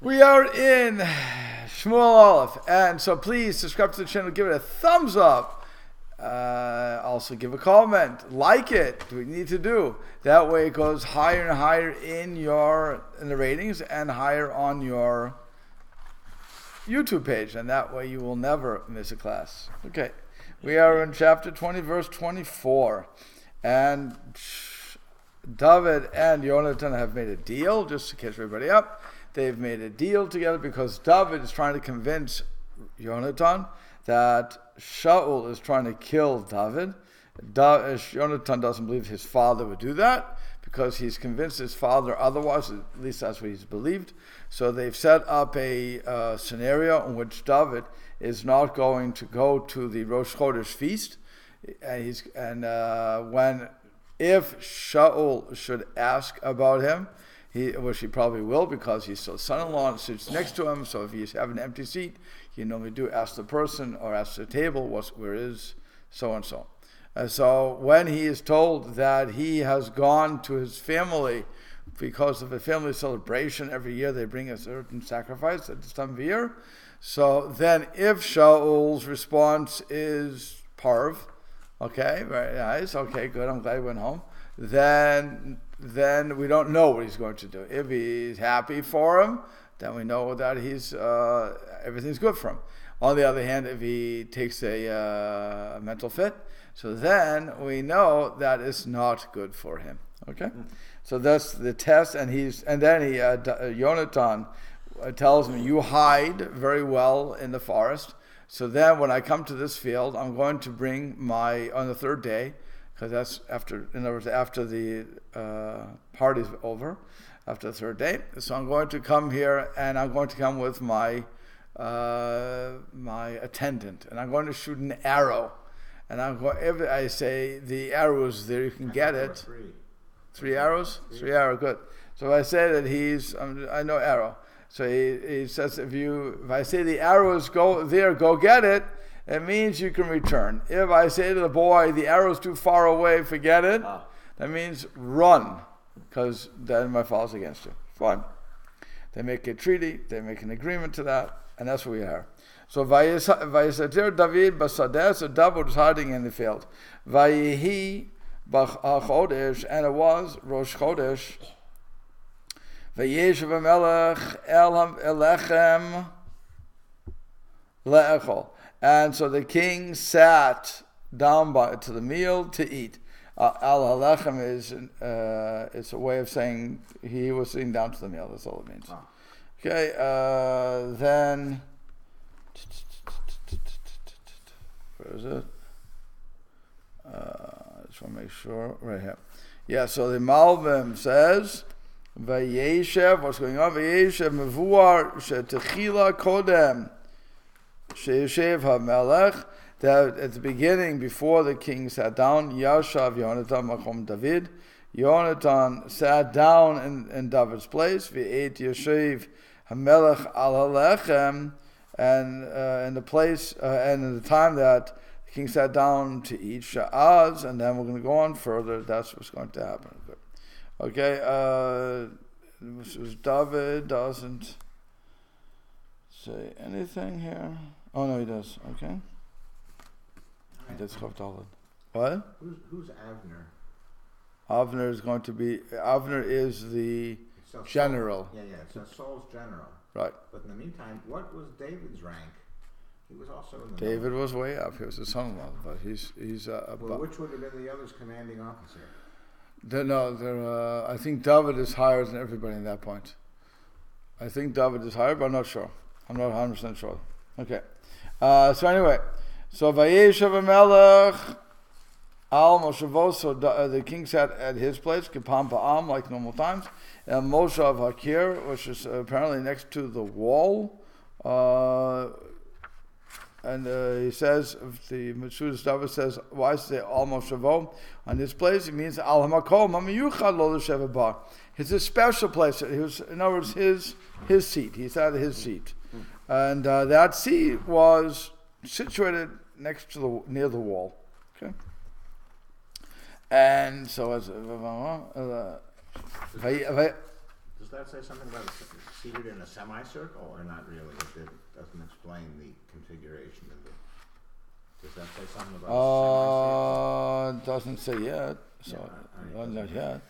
We are in Shmuel Aleph, and so please subscribe to the channel, give it a thumbs up, also give a comment, like it. We need to do that way. It goes higher and higher in the ratings and higher on your YouTube page, and that way you will never miss a class. Okay, we are in chapter 20, verse 24, and David and Yonatan have made a deal, just to catch everybody up. They've made a deal together because David is trying to convince Yonatan that Shaul is trying to kill David. Yonatan doesn't believe his father would do that because he's convinced his father otherwise, at least that's what he's believed. So they've set up a scenario in which David is not going to go to the Rosh Chodesh feast, if Shaul should ask about him, which he probably will because he's still son-in-law and sits next to him. So if you have an empty seat, you normally do ask the person or ask the table, where is so-and-so? So when he is told that he has gone to his family because of a family celebration, every year they bring a certain sacrifice at this time of year. So then if Shaul's response is parv, okay, very nice, okay, good, I'm glad he went home, then we don't know what he's going to do. If he's happy for him, then we know that everything's good for him. On the other hand, if he takes a mental fit, so then we know that it's not good for him. Okay, so that's the test, and then Yonatan tells him, "You hide very well in the forest. So then, when I come to this field, I'm going to bring on the third day." Because that's after the party's over, after the third day. So I'm going to come here, and I'm going to come with my attendant, and I'm going to shoot an arrow. And if I say the arrow is there, you can get it. Three arrows? Three arrows, good. So if I say that I know arrow. So he says, if I say the arrows go there, go get it, it means you can return. If I say to the boy, the arrow's too far away, forget it, that means run, because then my father's against you. Fine. They make a treaty, they make an agreement to that, and that's where we are. So Vayisatir David Basadeh, so David was hiding in the field. Vayihi Chodesh, and it was Rosh Chodesh. Vayeshev Melech Elechem Le'echol. And so the king sat down to the meal to eat. Al-Halechem it's a way of saying he was sitting down to the meal. That's all it means. Okay, then... Where is it? I just want to make sure. Right here. Yeah, so the Malbim says, Vayeshev, what's going on? Vayeshev mevuar shetechila kodem. Sheishev HaMelech, that at the beginning, before the king sat down, Yashav Yonatan Makom David, Yonatan sat down in David's place, V'et Yashev HaMelech Al HaLechem, and in the place, and in the time that the king sat down to eat Sha'az, and then we're going to go on further, that's what's going to happen. Okay, David doesn't say anything here. Oh no, he does. Okay. He does Chav Daled. What? Who's Avner? Avner is going to be. Avner is the general. Yeah. So Saul's general. Right. But in the meantime, what was David's rank? He was also in the. David was way up. He was his son-in-law, but he's. Well, which would have been the other's commanding officer? I think David is higher than everybody at that point. I think David is higher, but I'm not sure. I'm not 100% sure. Okay. So anyway, so Vayeshev Melech Al Moshevo, so the king sat at his place, Kipam Ba'am, like normal times, and Moshav Hakir, which is apparently next to the wall, and he says, the Metzudas David says, why does it say Al Moshevo on this place? It means Al Hamakom Hamiyuchad Lo L'Sheva Bar. It's a special place. It was, in other words, his seat. He sat at his seat. And that seat was situated near the wall. Okay. And so as Does that say something about seated in a semicircle, or not really? It doesn't explain the configuration of the. Does that say something about? Doesn't say yet. So not yet.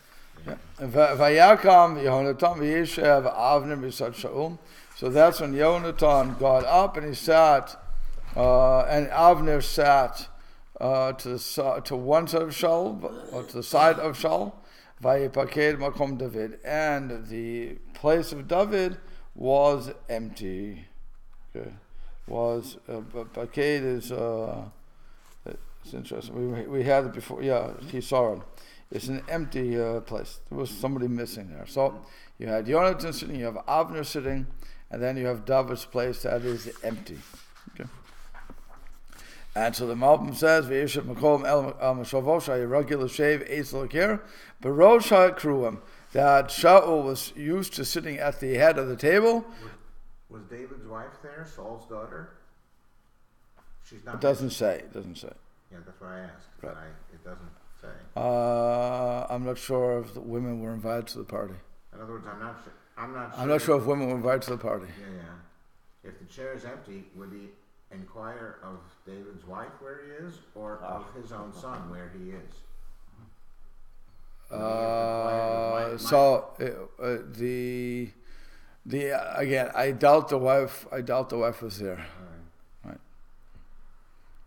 Yeah. Vayakam Yonatan v'yishev Avner b'sad Shaul. So that's when Yonatan got up and he sat, and Avner sat to one side of Shaul, or to the side of Shaul. Vayipaked makom David, and the place of David was empty. Okay, was paked is it's interesting. We had it before. Yeah, he saw it. It's an empty place. There was somebody missing there. So you had Yonatan sitting, you have Avner sitting, and then you have David's place that is empty. Okay. And so the Malbim says, "V'yishet makom el mashavosh ha'yiragil l'shev eitz l'kir b'rosh ha'kruim," that Shaul was used to sitting at the head of the table. Was David's wife there, Saul's daughter? She's not. It doesn't say. It doesn't say. Yeah, that's what I asked. Right. It doesn't say. I'm not sure if the women were invited to the party. In other words, I'm not sure. I'm not sure if women were invited to the party. Yeah. If the chair is empty, would he inquire of David's wife where he is, or of his own son where he is? Again, I doubt the wife was there. All right.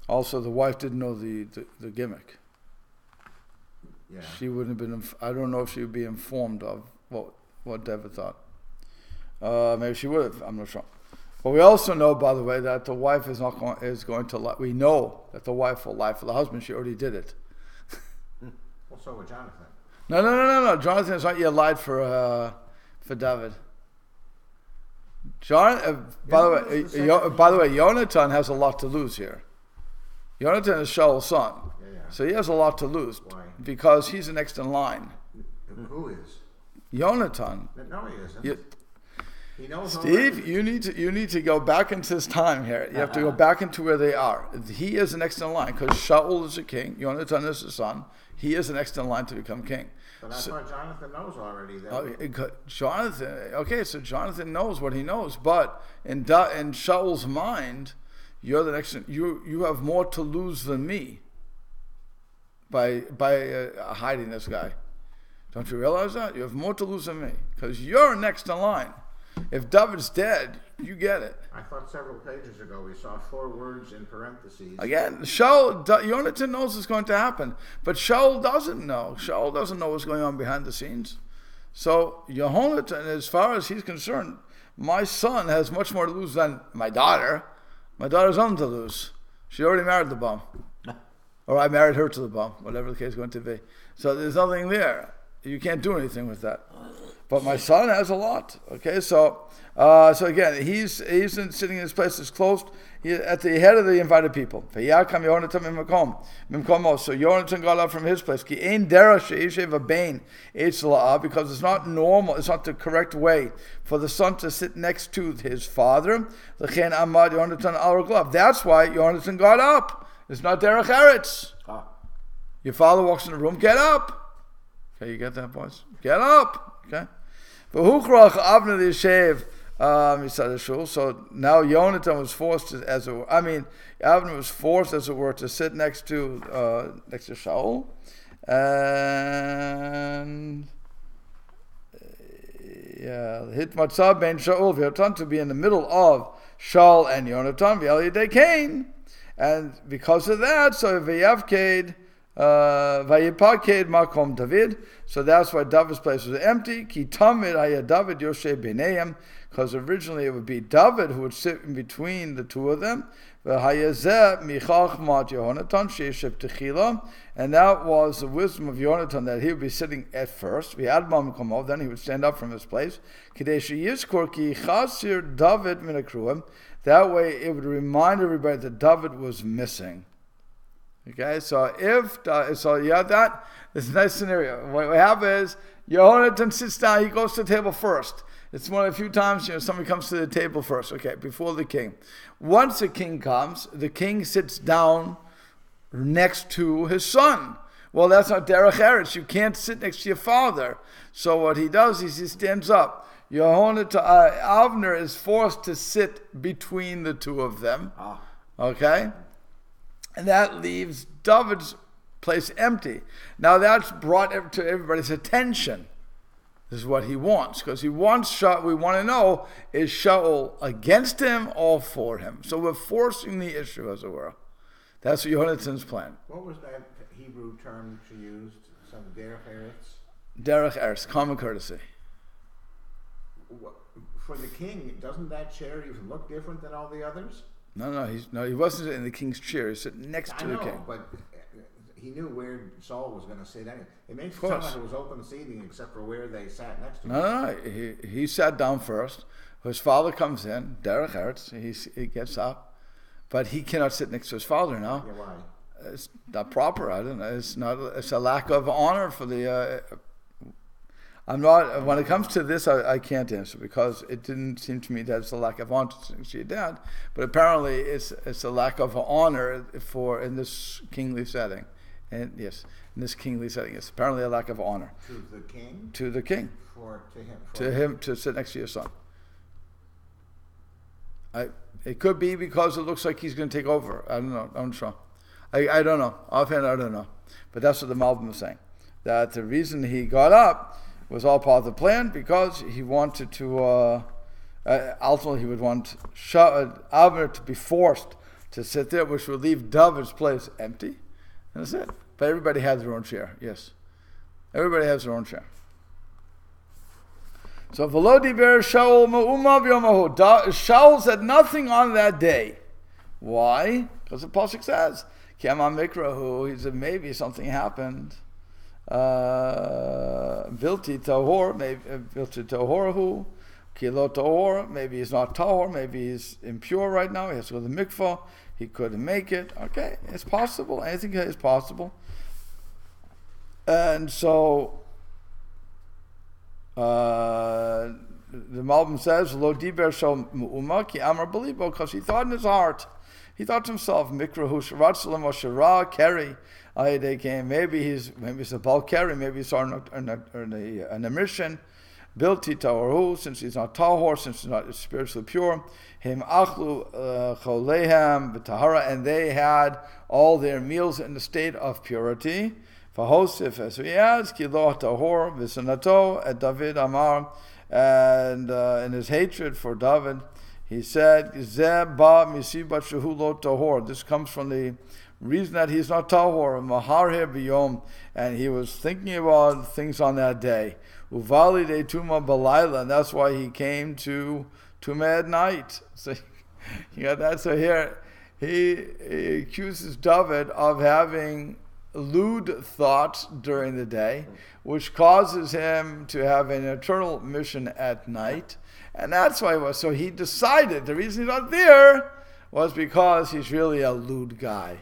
Also, the wife didn't know the gimmick. Yeah. She wouldn't have been. I don't know if she would be informed of what David thought. Maybe she would have. I'm not sure. But we also know, by the way, that the wife is going to lie. We know that the wife will lie for the husband. She already did it. Well, so with Jonathan. No. Jonathan has not yet lied for David. By the way, Yonatan has a lot to lose here. Yonatan is Shaul's son, so he has a lot to lose. Why? Because he's the next in line. Who is? Yonatan. No, he isn't. He knows Steve, already. you need to go back into his time here. You have to go back into where they are. He is the next in line because Shaul is a king. Yonatan is his son. He is the next in line to become king. But I thought Jonathan knows already that. So Jonathan knows what he knows, but in Shaul's mind, you're the next. You have more to lose than me by hiding this guy. Don't you realize that? You have more to lose than me because you're next in line. If David's dead, you get it. I thought several pages ago we saw 4 words in parentheses. Again, Yonatan knows what's going to happen, but Shaul doesn't know. Shaul doesn't know what's going on behind the scenes. So Yonatan, as far as he's concerned, my son has much more to lose than my daughter. My daughter's nothing to lose. She already married the bum. Or I married her to the bum, whatever the case is going to be. So there's nothing there. You can't do anything with that. But my son has a lot. Okay, so again, he's sitting in his place that's closed. At the head of the invited people. So Yonatan got up from his place. Because it's not normal, it's not the correct way for the son to sit next to his father. That's why Yonatan got up. It's not derech eretz. Your father walks in the room, get up. Okay, you get that, boys? Get up. Okay. So now Yonatan was forced Avner was forced, as it were, to sit next to Shaul, and hit Matzah ben Shaul v'Yonatan, to be in the middle of Shaul and Yonatan v'Yalidei Cain, and because of that, so v'Yavked. Vayipaked makom David. So that's why David's place was empty. Ki tamid haya David yoshe b'neihem, because originally it would be David who would sit in between the two of them. V'hayazeh michachmat Yonatan she'yeshev techila, and that was the wisdom of Yonatan, that he would be sitting at first. V'yadmam komo, then he would stand up from his place. Kidei she'yizkor ki chasir David min hakruim. That way it would remind everybody that David was missing. Okay, so this is a nice scenario. What we have is Yonatan sits down, he goes to the table first. It's one of the few times somebody comes to the table first, okay, before the king. Once the king comes, the king sits down next to his son, Well, that's not derech eretz. You can't sit next to your father. So what he does is he stands up. Avner is forced to sit between the two of them. Okay? And that leaves David's place empty. Now that's brought to everybody's attention. This is what he wants, because he wants Shaul. We want to know, is Shaul against him or for him? So we're forcing the issue, as it were. That's Yonatan's plan. What was that Hebrew term she used? Some derech eretz? Derech eretz, common courtesy. For the king, doesn't that chair even look different than all the others? No, he wasn't in the king's chair. He's sitting next to the king. But he knew where Saul was going to sit anyway. It makes it sound like it was open seating except for where they sat next to him. No. He sat down first. His father comes in, derech eretz. He gets up, but he cannot sit next to his father now. Yeah, why? It's not proper. I don't know. It's a lack of honor for the. I'm not. When it comes to this, I can't answer because it didn't seem to me that it's a lack of honor to your dad. But apparently, it's a lack of honor in this kingly setting. And yes, in this kingly setting, it's apparently a lack of honor. To the king? To the king. To him to sit next to your son. It could be because it looks like he's going to take over. I don't know. I'm sure. I don't know. Offhand, I don't know. But that's what the Malbim is saying. That the reason he got up was all part of the plan because he wanted to, ultimately he would want Avner to be forced to sit there, which would leave David's place empty. And that's it. But everybody has their own share. Yes. Everybody has their own share. So, V'lo diber Shaul ma'uma b'yomahu. Shaul said nothing on that day. Why? Because the Pasuk says, K'ama mikrahu, he said maybe something happened. Vilti tahor, maybe vilti tahorahu, kilo tahor, maybe he's not tahor, maybe he's impure right now, he has to go to the mikvah, he couldn't make it. Okay, it's possible, anything is possible. And so the Malbim says, Lo diber shal mu'uma ki amar belibo, because he thought in his heart, he thought to himself, Mikrahu Sharatsalam or Shara Keri. Maybe it's a bal Keri, maybe he's on an emission. Built Tahoru, since he's not Tahor, since he's not spiritually pure. Him Achlu Cholehem B'Tahara, and they had all their meals in the state of purity. Vahosif, as he adds, Kilo Tahor, Visanato, at David Amar, and in his hatred for David, he said, this comes from the reason that he's not tahor, maharher biyom, and he was thinking about things on that day. Uvali de tuma balayla, and that's why he came to Tuma at night. So you got that. So here he accuses David of having lewd thoughts during the day, which causes him to have an eternal mission at night. And that's why so he decided the reason he's not there was because he's really a lewd guy.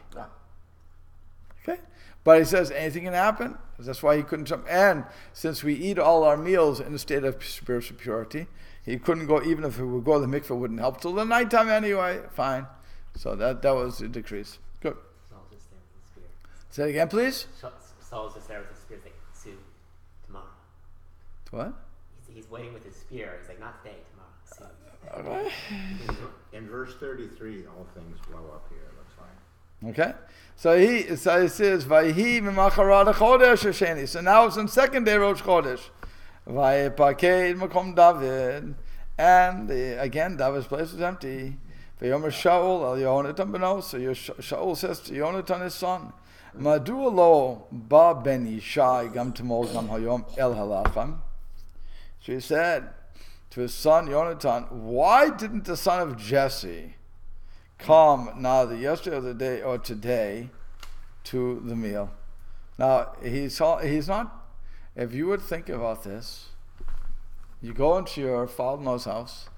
Okay? But he says anything can happen. That's why he couldn't jump. And since we eat all our meals in a state of spiritual purity, he couldn't go, even if he would go, the mikveh wouldn't help till the nighttime anyway. Fine. So that was the decrease. Good. Saul's just there with the spear. Say it again, please. Saul's just there with the spear. He's like, soon, tomorrow. What? He's waiting with his spear. He's like, not today, tomorrow. Soon. Okay. In verse 33, all things blow up here, it looks like. Okay. So he says, Vayhi mimacharad chodesh hasheni. So now it's on second day Rosh Chodesh. Vayipaked makom David. And again, David's place was empty. Vayomer Shaul al Yonatan beno. So Shaul says to Yonatan his son, Madu lo ba ben Yishai gam tamol gam hayom el halacham. So he said to his son Yonatan, why didn't the son of Jesse come neither yesterday or the day or today to the meal? Now he's not. If you would think about this, you go into your father-in-law's house,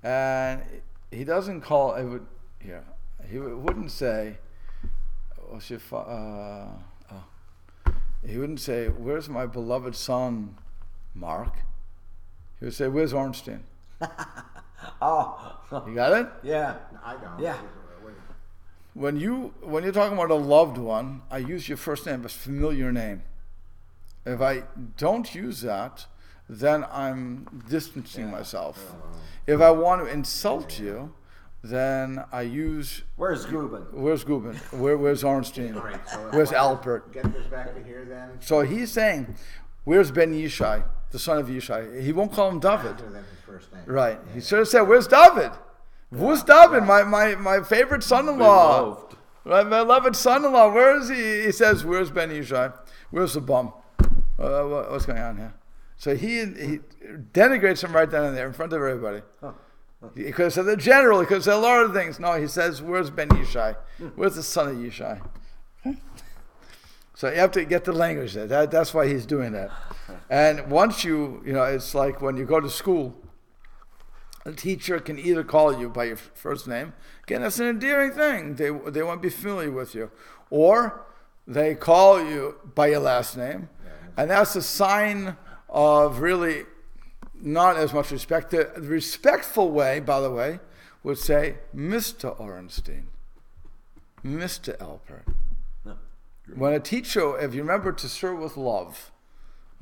and he doesn't call. He wouldn't say, "What's your He wouldn't say, "Where's my beloved son, Mark?" He would say, "Where's Ornstein?" Oh. You got it? Yeah. I don't. Yeah. when you're talking about a loved one, I use your first name as familiar name. If I don't use that, then I'm distancing myself. If I want to insult you, then I use. Where's Guben? Where's Guben? Where's Ornstein? All right, so Where's let's Alpert? Get this back to here then. So he's saying, where's Ben Yishai, the son of Yishai? He won't call him David. Other than his first name. Right. He should have said, where's David? Who's David? My favorite son-in-law. Beloved. Right, my beloved son-in-law. Where is he? He says, where's Ben Yishai? Where's the bum? What's going on here? So he denigrates him right down in there in front of everybody. He could have said the general. He could have said a lot of things. No, he says, where's Ben Yishai? Where's the son of Yishai? So you have to get the language there. That's why he's doing that. And once it's like when you go to school, a teacher can either call you by your first name. Again, that's an endearing thing. They want to be familiar with you. Or they call you by your last name. And that's a sign of really not as much respect. The respectful way, by the way, would say Mr. Orenstein, Mr. Alpert. No. When a teacher, if you remember To Serve with Love,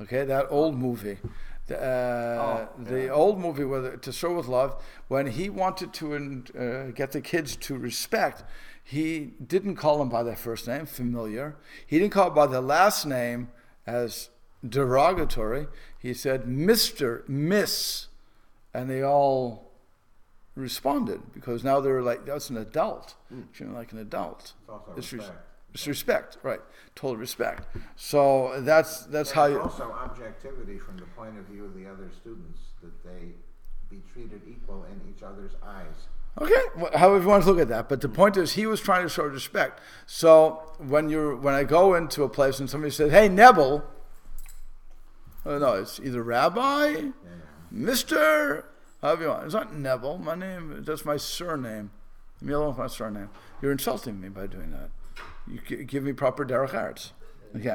okay, that old movie, the old movie with To Serve with Love, when he wanted to get the kids to respect, he didn't call them by their first name, familiar. He didn't call them by their last name as derogatory. He said Mr., Miss, and they all responded because now they're like, that's an adult, treating like an adult. It's also It's respect. It's respect, right? Total respect. So that's how you. Also objectivity from the point of view of the other students, that they be treated equal in each other's eyes. Okay, however you want to look at that, but the point is he was trying to show respect. So when I go into a place and somebody says, "Hey, Nebel," no, it's either Rabbi, Mister, however you want. It's not Nebel. My name, that's my surname. Leave me alone with my surname. You're insulting me by doing that. You give me proper derech eretz. Okay.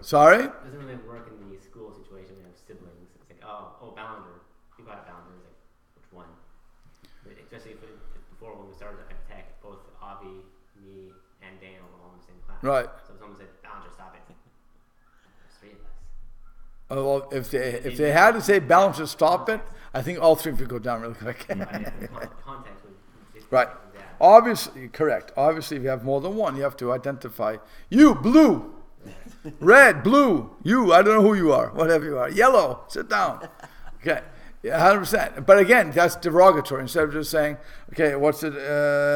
Sorry? It doesn't really work in the school situation when you have siblings. It's like, oh, Ballinger. You got Ballinger. It's like, which one? Especially before when we started at Tech, both Avi, me, and Dan were all in the same class. Right. So if someone said, Ballinger, stop it. There's three of us. Oh, well, if they had to say balance to stop it, I think all three would go down really quick. Context would Right. Obviously, correct. Obviously, if you have more than one, you have to identify. You, blue, red, blue, you, I don't know who you are, whatever you are. Yellow, sit down. Okay, yeah, 100%. But again, that's derogatory. Instead of just saying, okay, what's it,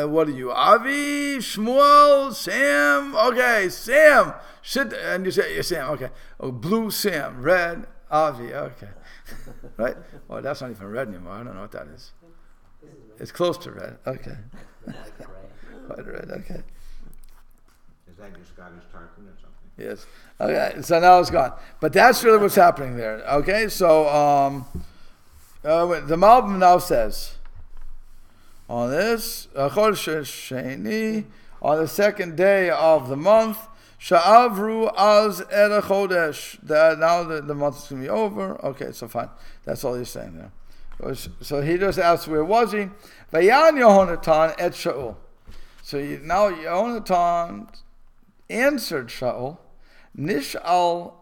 what are you? Avi, Shmuel, Sam, okay, Sam, sit, and you say, yeah, Sam, okay. Oh, blue, Sam, red, Avi, okay. Right? Oh, that's not even red anymore. I don't know what that is. It's close to red, okay. Quite red, okay. Is that your Scottish tartan or something? Yes. Okay, so now it's gone. But that's really what's happening there. Okay, so the Malbim now says, on this, Chodesh Sheni, on the second day of the month, Sha'avru az era Chodesh, that now the month is going to be over. Okay, so fine. That's all he's saying there. So he just asked, where was he? Vayan Yehonatan et Shaul. So now Yehonatan answered Shaul, Nish'al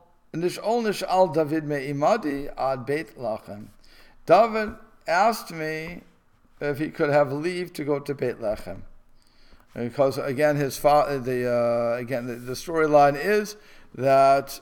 David me'imadi ad Beit Lachem. David asked me if he could have leave to go to Beit Lachem. Because again, his father, the storyline is that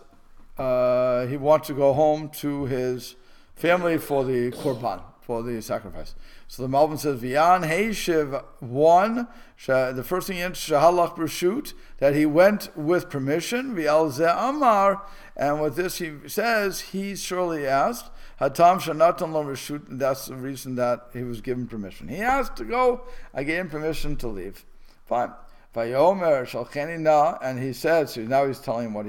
he wants to go home to his family for the korban, for the sacrifice. So the Malbim says, V'yan Heishiv 1, the first thing is Shahalach B'Reshut, that he went with permission, V'al Ze Amar, and with this he says, he surely asked, Hatam Shanatan Lo Reshut, that's the reason that he was given permission. He asked to go, I gave him permission to leave. Fine. Vayomer Shalcheni Na, and he said, so now he's telling what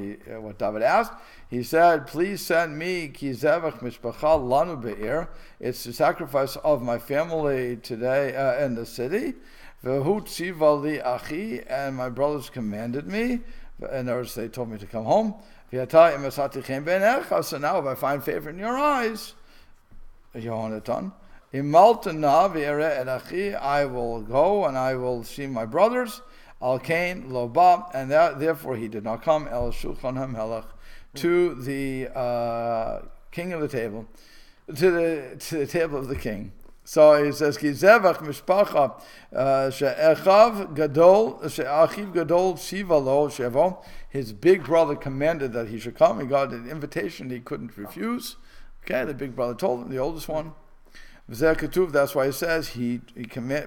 David asked. He said, please send me ki zevach mishpacha lanu be'ir. It's the sacrifice of my family today in the city. Vehu tziva li achi, and my brothers commanded me. In other words, they told me to come home. V'yata imasati chem b'necha. So now if I find favor in your eyes, Yehonatan, imaltana v'ere et achi, I will go and I will see my brothers. Al Kain lo ba, and therefore he did not come El Shulchan HaMelech, to the king of the table, to the table of the king. So he says, "Ki zevach mishpacha she'achiv gadol shiva lo shevo." His big brother commanded that he should come. He got an invitation he couldn't refuse. Okay, the big brother told him, the oldest one. V'zeh ketuv. That's why he says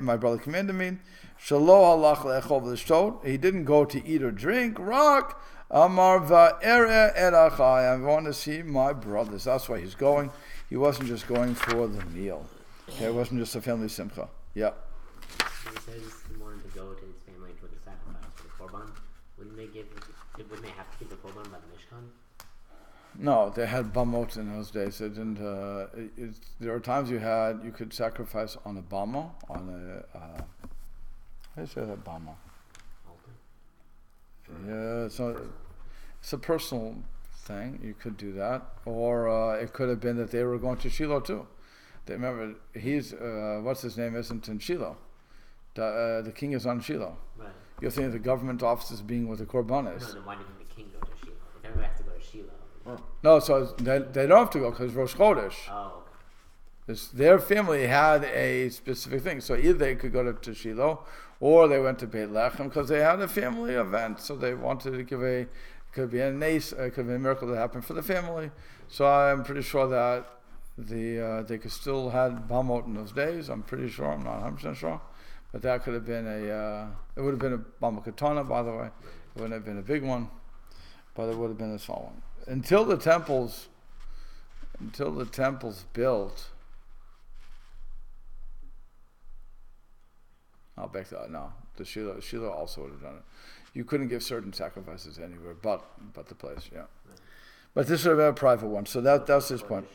my brother commanded me. Shelo halach le'echol v'lishtot. He didn't go to eat or drink. Rak amar va'ere erachai. I want to see my brothers. That's why he's going. He wasn't just going for the meal. Okay, it wasn't just a family simcha. Yeah. When he says he wanted to go to his family to the sacrifice for the korban, wouldn't they have to give the korban by the Mishkan? No, they had bamot in those days. They didn't. There were times you could sacrifice on a bama, on a. How do you say that bama? Altar. Yeah, it's a personal thing. You could do that, or it could have been that they were going to Shiloh too. They remember what's his name isn't in Shiloh. The king is on Shiloh. Right. You're thinking the government offices being where the korban is. No, then why didn't the king go to Shiloh? If everybody has to go to Shiloh. No, so they don't have to go because Rosh Chodesh. Oh, okay. Their family had a specific thing. So either they could go to Shiloh or they went to Beit Lechem because they had a family event. So they wanted to give it could be a miracle that happened for the family. So I'm pretty sure that they could still had bamot in those days. I'm pretty sure. I'm not 100% sure. But that could have been it would have been a bama katana, by the way. It wouldn't have been a big one, but it would have been a small one. Until the temples built. I'll back that. No, the Shiloh also would have done it. You couldn't give certain sacrifices anywhere, but the place, yeah. But this would have been a private one. So that's his point.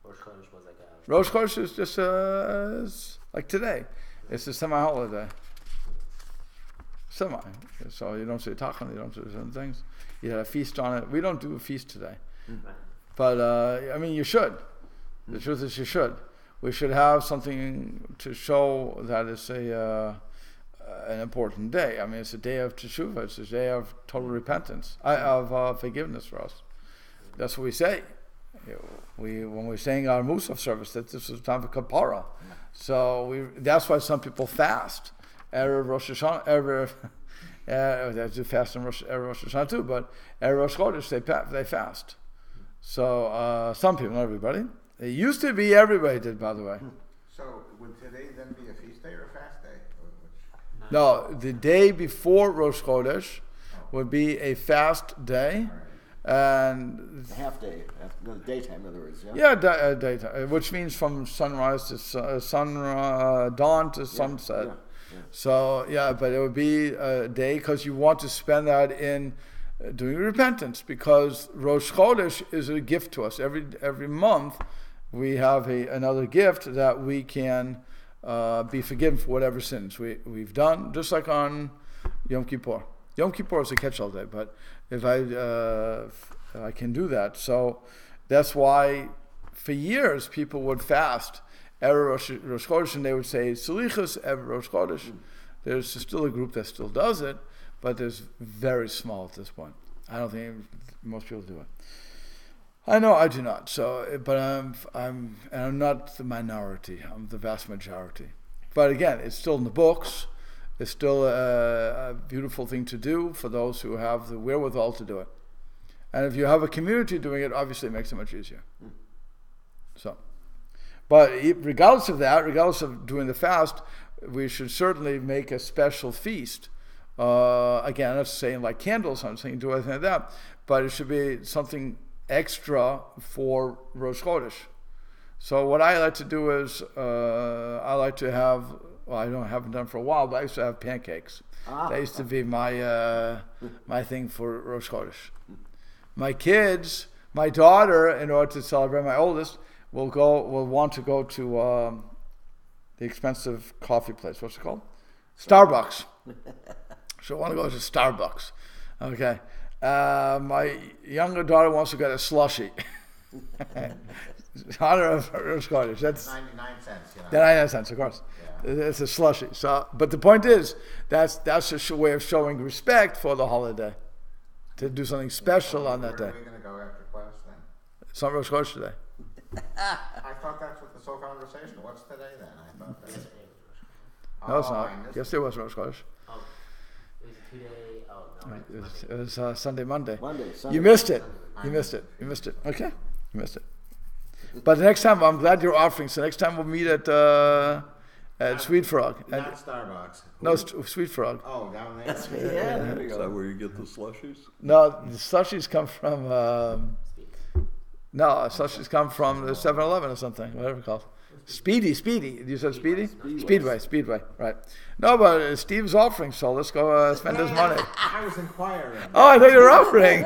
Rosh Chodesh was like a... Rosh Chodesh is just it's like today. It's a semi-holiday. Semi. So you don't say tachan, you don't do certain things. You had a feast on it. We don't do a feast today. Right. But, I mean, you should. The truth is you should. We should have something to show that it's an important day. I mean, it's a day of teshuvah. It's a day of total repentance, of forgiveness for us. That's what we say. When we're saying our Musaf service, that this is time for kapara. So that's why some people fast. Erev Rosh Hashanah, they do fast on Erev Rosh Hashanah too, but Erev Rosh Chodesh they fast. So some people, not everybody. It used to be everybody did, by the way. So would today then be a feast day or a fast day? No, the day before Rosh Chodesh would be a fast day. And half day, daytime, in other words. Yeah, daytime, which means from sunrise to dawn to sunset. Yeah. So but it would be a day because you want to spend that in doing repentance, because Rosh Chodesh is a gift to us. Every month we have another gift that we can be forgiven for whatever sins we've done, just like on Yom Kippur. Yom Kippur is a catch-all day, but if I can do that. So that's why for years people would fast Erev Rosh Chodesh, and they would say Salichas Erev Rosh Chodesh. There's still a group that still does it, but there's very small at this point. I don't think most people do it. I know I do not. So, but I'm not the minority. I'm the vast majority. But again, it's still in the books. It's still a beautiful thing to do for those who have the wherewithal to do it. And if you have a community doing it, obviously it makes it much easier. So, but regardless of that, regardless of doing the fast, we should certainly make a special feast. Again, I'm not saying like candles, I'm saying do anything like that, but it should be something extra for Rosh Chodesh. So what I like to do is, I like to have, well, haven't done for a while, but I used to have pancakes. That used to be my my thing for Rosh Chodesh. My kids, my daughter, in order to celebrate, my oldest, will want to go to the expensive coffee place. What's it called? Starbucks. She'll want to go to Starbucks. Okay. My younger daughter wants to get a slushie. Honor of Rosh Chodesh. That's 99 cents, you know. the 99 cents, of course. Yeah. It's a slushy. So, but the point is, that's a way of showing respect for the holiday, to do something special on that Where day. are we going to go after class then? It's not Rosh Chodesh today. I thought that's what the whole conversation. What's today then? I thought that's... No, it's Oh, not. I missed Yesterday was Rosh Chodesh. Oh, it was a 2-day. Oh no, right, It it's was, Monday. it was Sunday, Monday. Monday, Sunday. You missed it. I You missed it. You missed it. Okay, you missed it. But the next time, I'm glad you're offering. So next time we'll meet at Sweet Frog. And, Not Starbucks. no, Sweet Frog. Oh, down there? Yeah, there you Is that go. where you get the slushies? No, the slushies come from. Speak. No, slushies come from the 7-Eleven or something, whatever it's called. Speedy. You said Speedy? Speedway, right. No, but Steve's offering, so let's go spend his money. I was inquiring. Oh, I thought you were offering.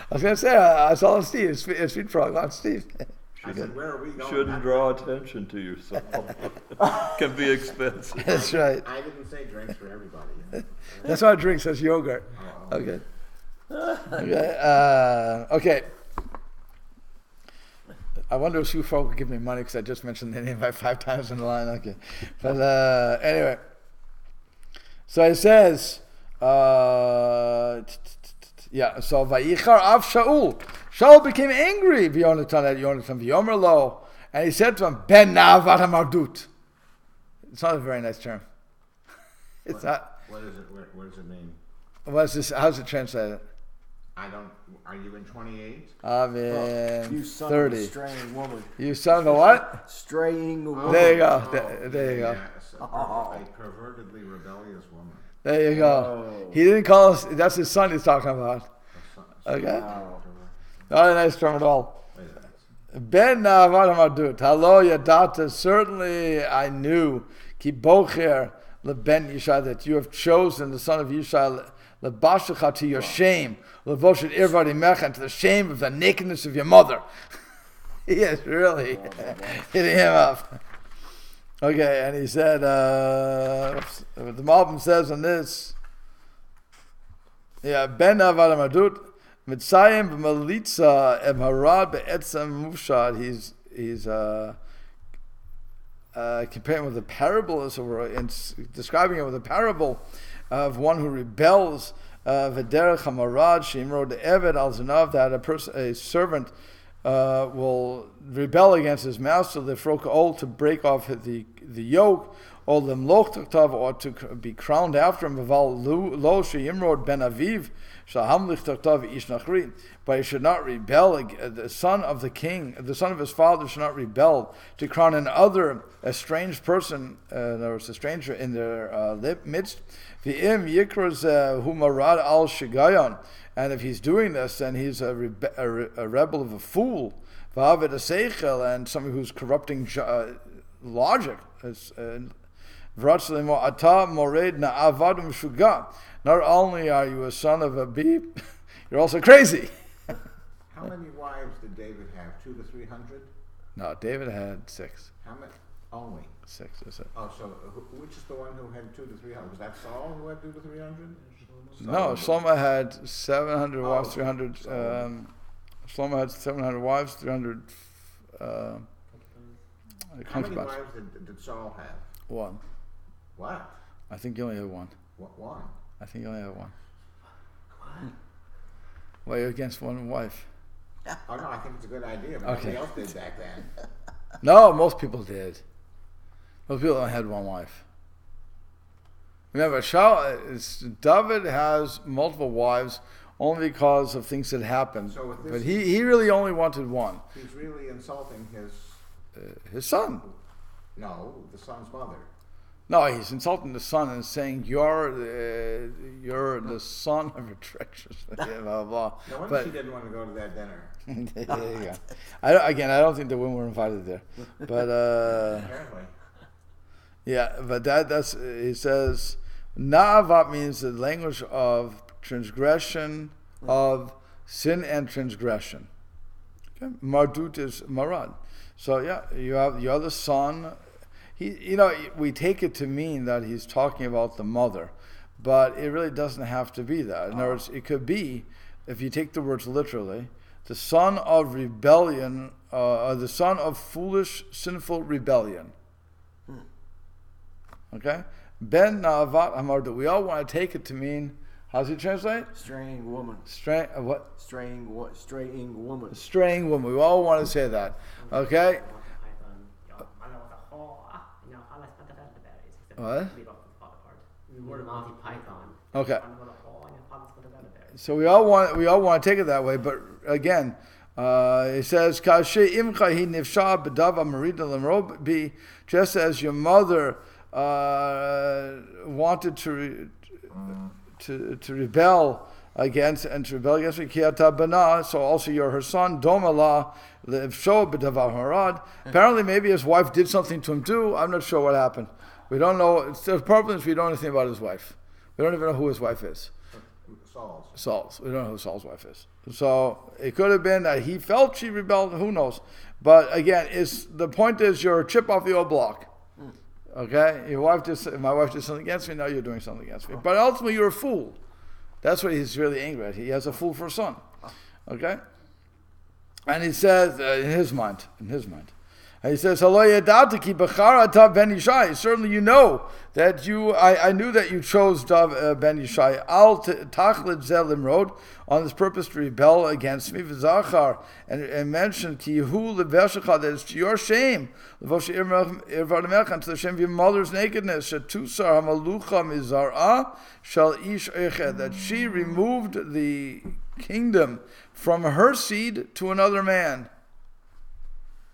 I was going to say, I saw Steve, it's Sweet Frog, not Steve. I said, where are we going? Shouldn't draw attention to yourself. Can be expensive. That's right. I didn't say drinks for everybody. You know? That's not a drink, says yogurt. Oh, Okay. Okay. I wonder if Sweet Frog will give me money because I just mentioned the name like 5 times in the line. Okay. But anyway. So it says, yeah, so Vayichar Av Shaul. Shaul became angry Yonatan at Yonatan V'yomer Lo, and he said to him, Ben Na'avat HaMardut. It's not a very nice term. It's not. What is it? What does it mean? What's this? How's it translated? I don't... Are you in 28? I'm You in son 30. of a straying woman. You son of a what? Straying woman. There you go. There you go. Yes, a pervertedly rebellious woman. There you go. Oh. He didn't call us. That's his son he's talking about. Okay. Wow. Not a nice term at all. Wait a minute. Ben Na'avat Hello, Yadata. Certainly I knew. Ki bocher leben Yishai, that you have chosen the son of Yishai lebashecha, to your shame. Levoshet irvad imecha, to the shame of the nakedness of your mother. He is really hitting him up. Okay, and he said, the Malbim says on this, yeah, Ben Na'avat Hamadut, Mitzayim b'malitza em harad be'etzem mushad. He's comparing with the parable, and describing it with a parable of one who rebels. V'derech hamarad sheimro de'eved al zanav, that a servant will rebel against his master, to break off the yoke, or to be crowned after him, lo sheimrod ben aviv, but he should not rebel. The son of the king, the son of his father, should not rebel to crown another, a strange person, there was a stranger in their midst. V'im yikros humarad al shigayon. And if he's doing this, then he's a rebel of a fool, v'avid a seichel, and somebody who's corrupting logic. Not only are you a son of a beep, you're also crazy. How many wives did David have? 200 to 300? No, David had 6. How many? Only. 6 is it? Oh, so which is the one who had 200 to 300? Was that Saul who had 200 to 300? No, Shlomo had 700 wives, Oh, 300. Shlomo had 700 wives, 300 How many concubines. wives did Saul have? 1. What? I think you only had 1. One? I think you only had 1. Well, you're against one wife. Oh no, I think it's a good idea, but Okay. nobody else did back then. No, most people did. Most people only had 1 wife. Remember, David has multiple wives only because of things that happened. So with this- But he really only wanted 1. He's really insulting His son. the son's mother. No, he's insulting the son and saying you're the son of a treacherous. Blah, blah, blah. No wonder But she didn't want to go to that dinner. there you go. I don't think the women were invited there. But Apparently. yeah, but that's he says na'avat means the language of transgression, of sin and transgression. Okay? Mardut is marad. So yeah, you're the son. We take it to mean that he's talking about the mother, but it really doesn't have to be that. In other words, it could be if you take the words literally, the son of rebellion, the son of foolish, sinful rebellion. Okay? Ben Na'avat Hamardu. We all want to take it to mean, how's it translate? Straying woman. What? Straying woman. Straying woman. We all want to say that. Okay? What? The word of Monty Python. Okay. So we all want to take it that way, but again, it says, just as your mother wanted to rebel against me, so also you're her son. Apparently, maybe his wife did something to him too. I'm not sure what happened. We don't know. The problem is we don't know anything about his wife. We don't even know who his wife is. Saul's. We don't know who Saul's wife is. So it could have been that he felt she rebelled. Who knows? But again, the point is you're a chip off the old block. Okay, my wife did something against me. Now you're doing something against me. But ultimately, you're a fool. That's what he's really angry at. He has a fool for a son. Okay, and he says in his mind. And he says, certainly you know that I knew that you chose Ben Yishai al tachlid zelim road on this purpose to rebel against me. And mentioned that it's to your shame, and to the shame of your mother's nakedness, that she removed the kingdom from her seed to another man.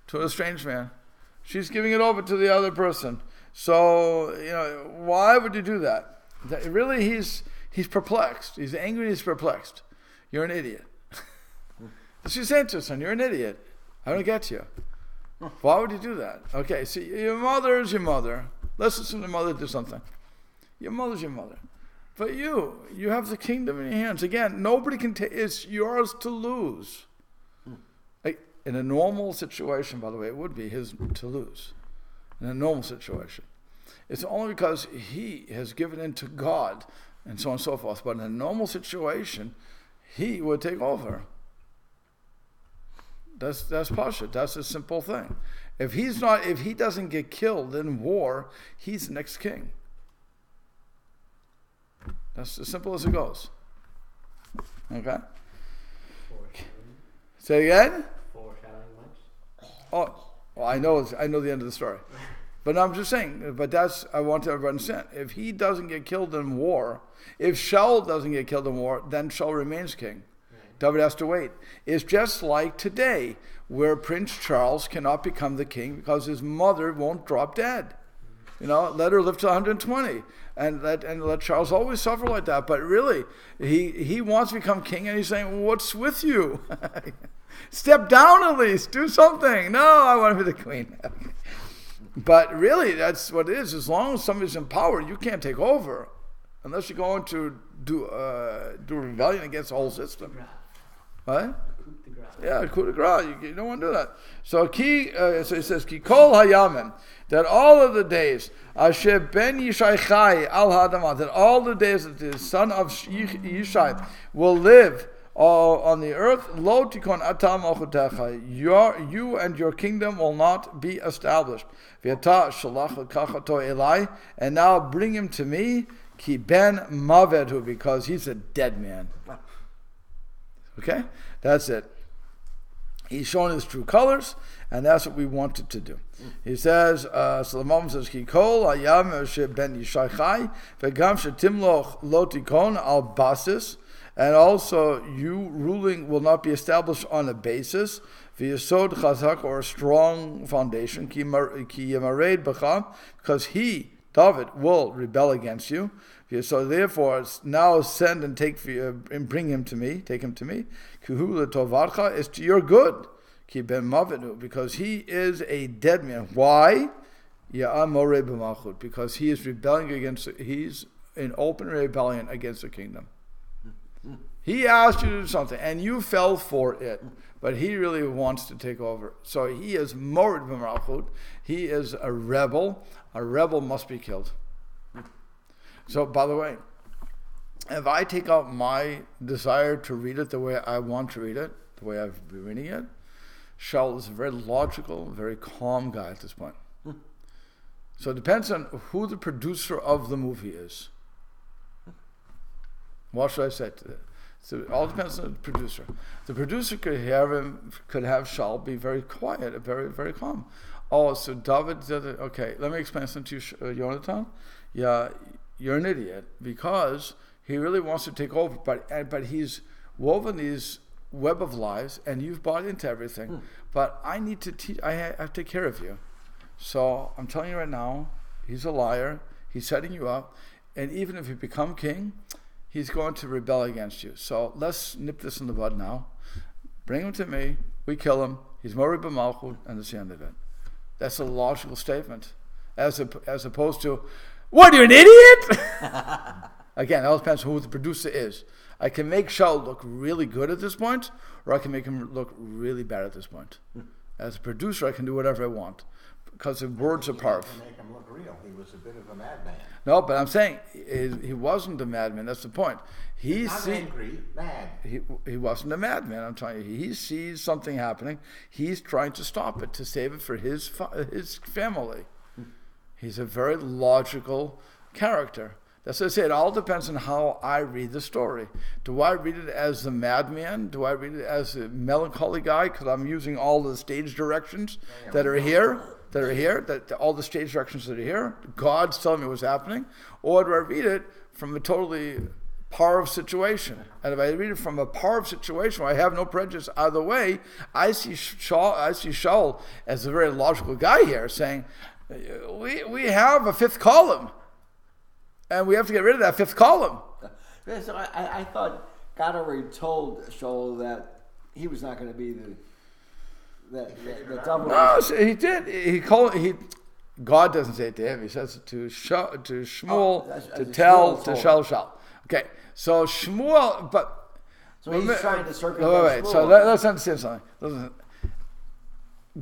To a strange man. She's giving it over to the other person. So, why would you do that? Really, he's perplexed. He's angry and he's perplexed. You're an idiot. She's saying to her son, you're an idiot. I don't get you. Why would you do that? Okay, see, your mother is your mother. Let's assume the mother did something. Your mother's your mother. But you have the kingdom in your hands. Again, nobody can take, it's yours to lose. In a normal situation, by the way, it would be his to lose. In a normal situation. It's only because he has given in to God and so on and so forth. But in a normal situation, he would take over. That's Pasha. That's a simple thing. If he doesn't get killed in war, he's the next king. That's as simple as it goes. Okay? Say again? Oh, well, I know the end of the story. But I'm just saying, I want everyone to understand. If he doesn't get killed in war, if Shaul doesn't get killed in war, then Shaul remains king. Right. David has to wait. It's just like today, where Prince Charles cannot become the king because his mother won't drop dead. Let her live to 120. And let Charles always suffer like that. But really, he wants to become king, and he's saying, what's with you? Step down at least. Do something. No, I want to be the queen. But really, that's what it is. As long as somebody's in power, you can't take over. Unless you're going to do rebellion against the whole system. What? Yeah, coup de grace. You don't want to do that. So so it says, Ki kol hayamin, that all of the days, Asher ben Yishai chai al hadamah, that all the days that the son of Yishai will live on the earth, lo tikon atam malchutecha, you and your kingdom will not be established. V'yata shalach kachato elai, and now bring him to me, ki ben mavedhu, because he's a dead man. Okay, that's it. He's showing his true colors, and that's what we wanted to do. He says, so the Malbim says, Ki kol hayam ben Yishai chai, v'gam shetimloch lo tikon al basis, and also you ruling will not be established on a basis, v'yesod chazak, or a strong foundation, ki yamared b'cha, because he, David, will rebel against you. So therefore, now send and bring him to me, take him to me. Kuhu letovadcha, is to your good. Ki ben mavenu, because he is a dead man. Why? Ya'amore b'malchut, because he is he's in open rebellion against the kingdom. He asked you to do something, and you fell for it. But he really wants to take over. So he is morid b'malchut. He is a rebel. A rebel must be killed. So, by the way, if I take out my desire to read it the way I want to read it, the way I've been reading it, Shaul is a very logical, very calm guy at this point. So it depends on who the producer of the movie is. What should I say to that? So it all depends on the producer. The producer could have Shaul be very quiet, very, very calm. Oh, so David did it. Okay, let me explain something to you, Jonathan. Yeah, you're an idiot because he really wants to take over, but he's woven these web of lies, and you've bought into everything. But I need to teach. I have to take care of you. So I'm telling you right now, he's a liar. He's setting you up, and even if you become king, he's going to rebel against you. So let's nip this in the bud now. Bring him to me. We kill him. He's Mori b'malchut, and that's the end of it. That's a logical statement, as opposed to, what, you're an idiot? Again, it all depends on who the producer is. I can make Shaul look really good at this point, or I can make him look really bad at this point. As a producer, I can do whatever I want, because the words are powerful. To make him look real, he was a bit of a madman. No, but I'm saying he wasn't a madman. That's the point. Not angry, mad. He wasn't a madman. I'm telling you. He sees something happening. He's trying to stop it, to save it for his family. He's a very logical character. That's what I say. It all depends on how I read the story. Do I read it as the madman? Do I read it as a melancholy guy because I'm using all the stage directions that are here? All the stage directions that are here? God's telling me what's happening? Or do I read it from a totally Parv situation? And if I read it from a Parv situation where I have no prejudice either way, I see Shaul as a very logical guy here, saying, we have a fifth column. And we have to get rid of that fifth column. So I thought God already told Shaul that he was not going to be the double. No, he did. God doesn't say it to him. He says it to Shmuel, to Shaul. Okay, so Shmuel, but so he's trying to circumvent wait. So let's understand something.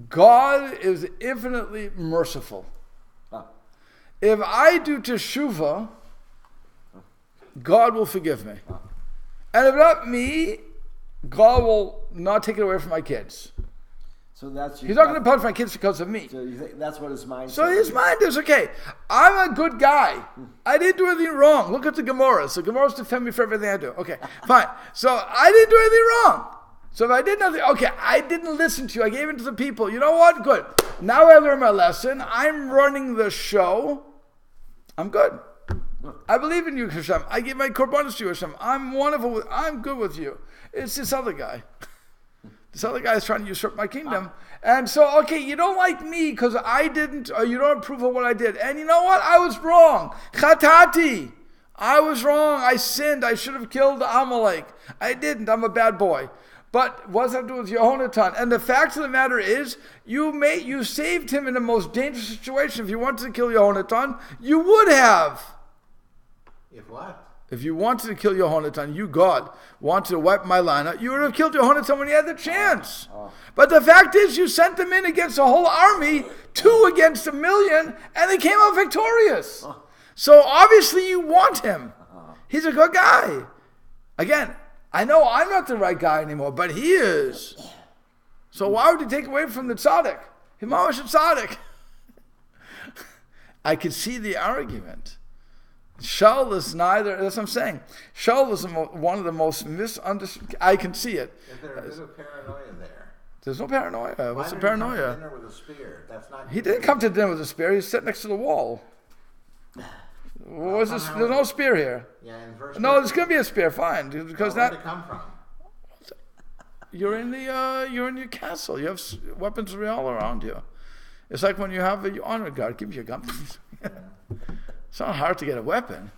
God is infinitely merciful. If I do teshuvah, God will forgive me. And if not me, God will not take it away from my kids. So He's not going to punish my kids because of me. So you think that's what his mind So his mind is, okay, I'm a good guy. I didn't do anything wrong. Look at the Gemara. So Gemara's defend me for everything I do. Okay, fine. So I didn't do anything wrong. So if I did nothing, okay, I didn't listen to you. I gave it to the people. You know what? Good. Now I learned my lesson. I'm running the show. I'm good. I believe in you, Hashem. I give my korbanos to you, Hashem. I'm wonderful. I'm good with you. It's this other guy. This other guy is trying to usurp my kingdom. And so, okay, you don't like me because I didn't, or you don't approve of what I did. And you know what? I was wrong. Chatati. I was wrong. I sinned. I should have killed Amalek. I didn't. I'm a bad boy. But what does that do with Yehonatan? And the fact of the matter is, you saved him in the most dangerous situation. If you wanted to kill Yehonatan, you would have. If what? If you wanted to kill Yehonatan, you, God, wanted to wipe my line out, you would have killed Yehonatan when you had the chance. But the fact is, you sent them in against a whole army, 2 against 1,000,000, and they came out victorious. So obviously you want him. He's a good guy. Again, I know I'm not the right guy anymore, but he is. So why would he take away from the tzaddik? He's mamash a tzaddik. I could see the argument. Shaul is neither, that's what I'm saying. Shaul is one of the most misunderstood. I can see it. Is there a bit of paranoia there? There's no paranoia. What's the Why paranoia? did he come to dinner with a spear? That's not. He didn't come to dinner with a spear. He sat next to the wall. There's no spear here. Yeah, in verse. No, there's going to be a spear. Fine, because Where'd it come from? You're in your castle. You have weapons all around you. It's like when you have an honor guard. Give you a gun. It's not hard to get a weapon.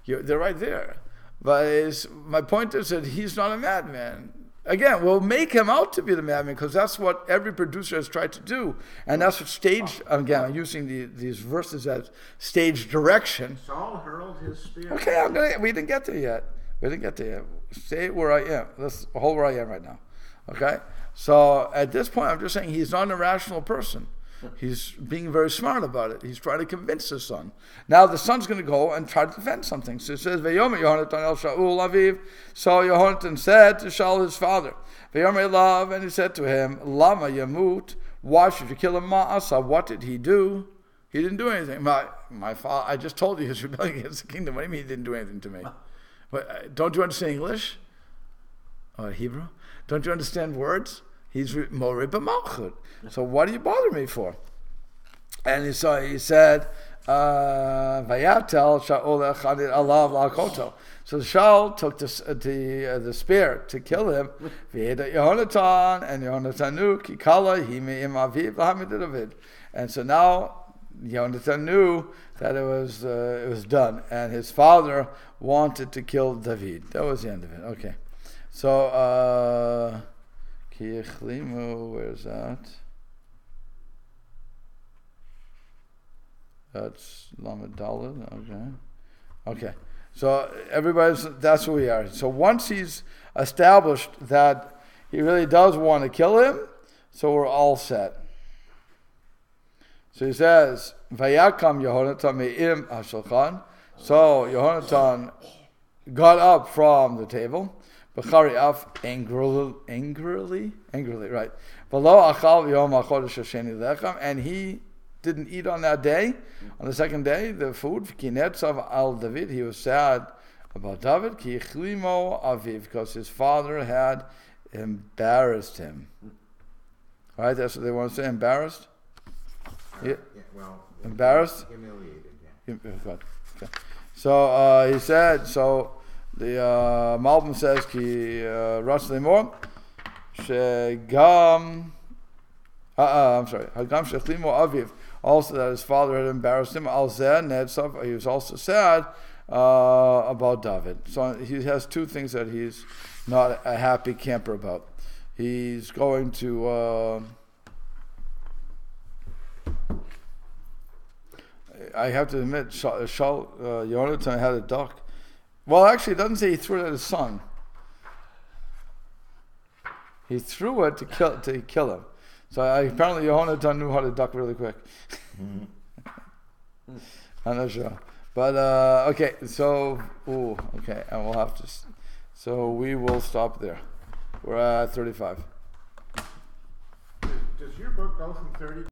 They're right there. But my point is that he's not a madman. Again, we'll make him out to be the madman because that's what every producer has tried to do. And that's what again, I'm using these verses as stage direction. Saul hurled his spear. Okay, we didn't get there yet. Stay where I am. Let's hold where I am right now. Okay? So at this point, I'm just saying he's not an irrational person. He's being very smart about it. He's trying to convince his son. Now the son's going to go and try to defend something. So it says, Vayomer Yehonatan el Shaul aviv. So Yehonatan said to Shaul his father, Vayomer elav, and he said to him, Lama yamut, why should you kill him? Ma'asa, what did he do? He didn't do anything. My father, I just told you he's rebelling against the kingdom. What do you mean he didn't do anything to me? Don't you understand English? Or Hebrew? Don't you understand words? He's Moreh b'malchut. So what do you bother me for? And he said, Vayatel Shaul echadid alav la'akoto. So Shaul took the spear to kill him. V'yeda Yehonatan, and Yehonatan knew kikala himi im aviv lahamid David. And so now Yehonatan knew that it was done, and his father wanted to kill David. That was the end of it. Okay. So Ki Yechlimu, where's that? That's Lamed Daled. Okay. So that's who we are. So once he's established that he really does want to kill him, so we're all set. So he says, Vayakam Yehonatan me'im hashulchan. So Yehonatan got up from the table, B'chari af angrily, right? V'lo achal yom hachodesh hasheni lechem, and he didn't eat on that day. On the second day, the food, Kinetzav al David, he was sad about David, Ki Yechlimo aviv, because his father had embarrassed him. Right, that's what they want to say, embarrassed? Yeah. Well, embarrassed? Humiliated, Okay. So he said, so the Malbim says, Ki Ras Limor, Shegam, Hagam Shechlimo aviv, also that his father had embarrassed him. Al Zeh Netzav, he was also sad about David. So he has two things that he's not a happy camper about. He's going to I have to admit, Yonatan had a duck. Well, actually, it doesn't say he threw it at his son. He threw it to kill him. So apparently, Yonatan knew how to duck really quick. I'm not sure, but okay. So, and we'll have to. So we will stop there. We're at 35. Does your book go from 30?